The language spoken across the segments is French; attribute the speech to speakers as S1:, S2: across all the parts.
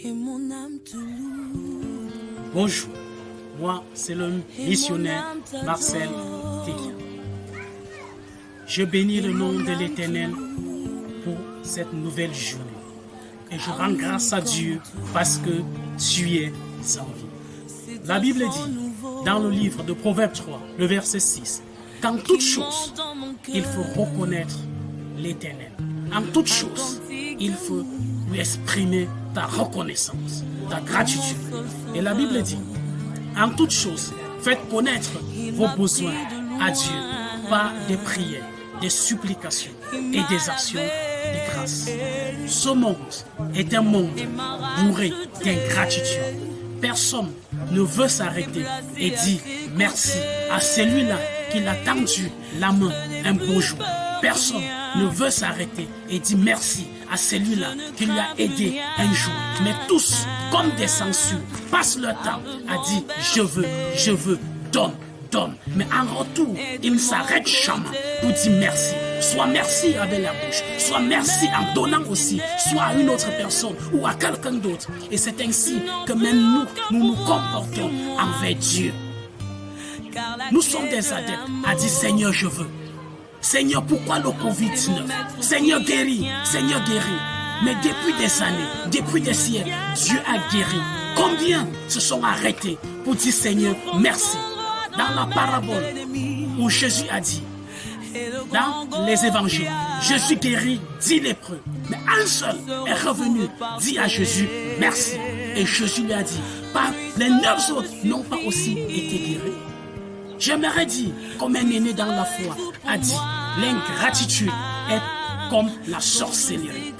S1: et mon âme te loue.
S2: Bonjour, moi c'est le missionnaire Marcel Tekia. Je bénis le nom de l'Éternel pour cette nouvelle journée. Et je rends grâce à Dieu parce que tu es en vie. La Bible dit, dans le livre de Proverbes 3, le verset 6, qu'en toute chose, il faut reconnaître l'Éternel. En toute chose, il faut lui exprimer ta reconnaissance, ta gratitude. Et la Bible dit, en toute chose, faites connaître vos besoins à Dieu par des prières, des supplications et des actions de grâce. Ce monde est un monde bourré d'ingratitude. Personne ne veut s'arrêter et dire merci à celui-là qui l'a tendu la main un beau jour. Personne ne veut s'arrêter et dire merci à celui-là qui lui a aidé un jour. Mais tous, comme des censures, passent leur temps à dire je veux, donne. Mais en retour, ils ne s'arrêtent jamais pour dire merci. Soit merci avec la bouche, soit merci en donnant aussi, soit à une autre personne ou à quelqu'un d'autre. Et c'est ainsi que même nous comportons envers Dieu. Nous sommes des adeptes à dire Seigneur, je veux. Seigneur, pourquoi le Covid-19? Seigneur, guéris. Mais depuis des années, depuis des siècles, Dieu a guéri. Combien se sont arrêtés pour dire Seigneur, merci? Dans la parabole où Jésus a dit, dans les évangiles, Jésus guérit 10 lépreux. Mais un seul est revenu, dit à Jésus, merci. Et Jésus lui a dit, les 9 autres n'ont pas aussi été guéris. J'aimerais dire, comme un aîné dans la foi a dit, l'ingratitude est comme la sorcellerie.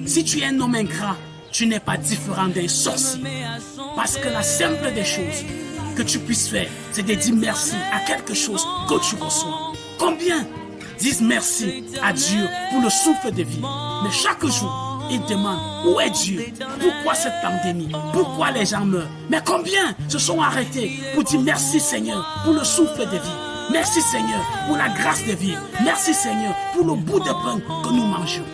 S2: Si tu es un homme ingrat, tu n'es pas différent d'un sorcier. Parce que la simple des choses que tu puisses faire, c'est de dire merci à quelque chose que tu reçois. Combien disent merci à Dieu pour le souffle de vie? Mais chaque jour, ils demandent où est Dieu? Pourquoi cette pandémie? Pourquoi les gens meurent? Mais combien se sont arrêtés pour dire merci Seigneur pour le souffle de vie? Merci Seigneur pour la grâce de vie. Merci Seigneur pour le bout de pain que nous mangeons.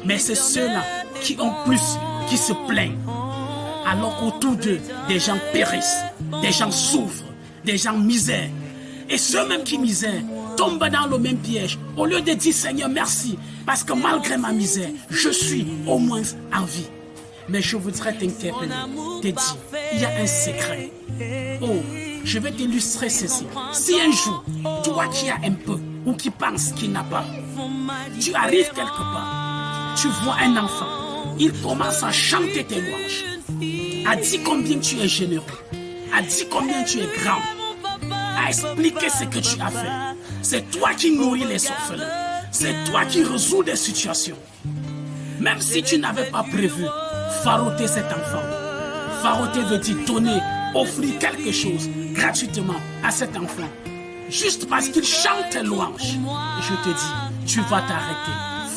S2: Mais c'est ceux-là qui ont plus, qui se plaignent. Alors qu'autour d'eux, des gens périssent, des gens souffrent, des gens misèrent. Et ceux-mêmes qui misèrent tombent dans le même piège. Au lieu de dire Seigneur merci, parce que malgré ma misère, je suis au moins en vie. Mais je voudrais t'interpeller, te dire, il y a un secret. Oh, je vais t'illustrer ceci. Si un jour, toi qui as un peu, ou qui penses qu'il n'a pas, tu arrives quelque part, tu vois un enfant, il commence à chanter tes louanges, à dire combien tu es généreux, à dire combien tu es grand, à expliquer ce que tu as fait. C'est toi qui nourris les orphelins, c'est toi qui résous des situations. Même si tu n'avais pas prévu faroter cet enfant, faroter veut dire donner, offrir quelque chose gratuitement à cet enfant, juste parce qu'il chante tes louanges. Je te dis, tu vas t'arrêter,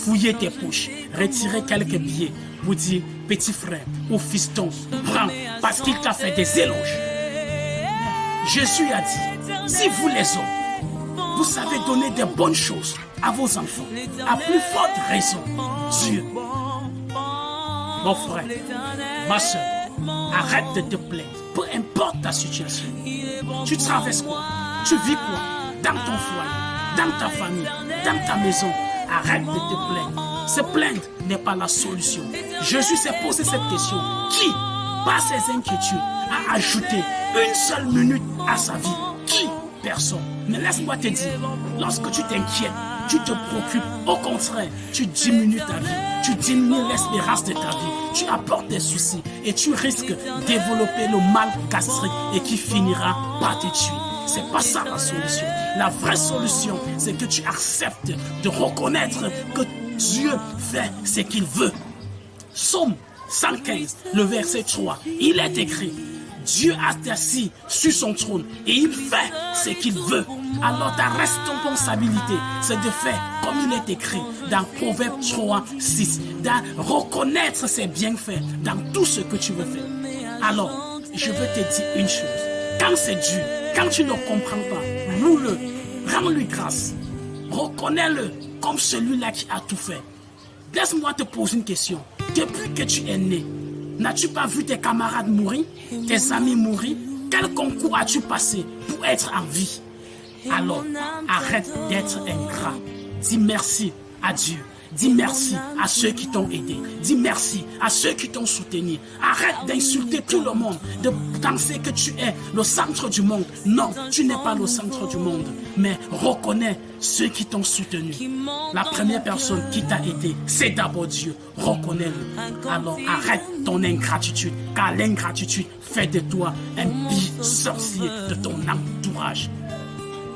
S2: fouiller tes poches, retirer quelques billets pour dire petit frère ou fiston, prends, parce qu'il t'a fait des éloges. Jésus a dit, si vous les hommes, vous savez donner des bonnes choses à vos enfants, à plus forte raison, Dieu. Mon frère, ma soeur, arrête de te plaindre, peu importe ta situation. Tu traverses quoi? Tu vis quoi? Dans ton foyer, dans ta famille, dans ta maison. Arrête de te plaindre. Se plaindre n'est pas la solution. Jésus s'est posé cette question. Qui, par ses inquiétudes, a ajouté une seule minute à sa vie? Qui? Personne. Mais laisse-moi te dire, lorsque tu t'inquiètes, tu te préoccupes, au contraire, tu diminues ta vie, tu diminues l'espérance de ta vie, tu apportes des soucis et tu risques de développer le mal gastrique et qui finira par te tuer. C'est pas ça la solution. La vraie solution, c'est que tu acceptes de reconnaître que Dieu fait ce qu'il veut. Psaume 115, le verset 3, il est écrit, Dieu est assis sur son trône et il fait ce qu'il veut. Alors ta responsabilité, c'est de faire comme il est écrit dans Proverbes 3, 6, de reconnaître ses bienfaits dans tout ce que tu veux faire. Alors, je veux te dire une chose. Quand c'est Dieu, quand tu ne comprends pas, loue-le, rends-lui grâce. Reconnais-le comme celui-là qui a tout fait. Laisse-moi te poser une question. Depuis que tu es né, N'as-tu pas vu tes camarades mourir, tes amis mourir? Quel concours as-tu passé pour être en vie? Alors, arrête d'être ingrat. Dis merci à Dieu. Dis merci à ceux qui t'ont aidé. Dis merci à ceux qui t'ont soutenu. Arrête d'insulter tout le monde, de penser que tu es le centre du monde. Non, tu n'es pas le centre du monde. Mais reconnais ceux qui t'ont soutenu. La première personne qui t'a aidé, c'est d'abord Dieu. Reconnais-le. Alors arrête ton ingratitude, car l'ingratitude fait de toi un sorcier de ton entourage.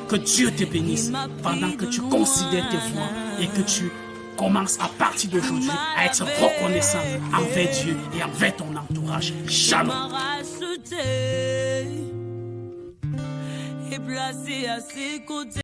S2: Que Dieu te bénisse pendant que tu considères tes voies et que tu commences à partir d'aujourd'hui à être reconnaissant envers Dieu et envers ton entourage. Shalom.
S1: Et placé à ses côtés.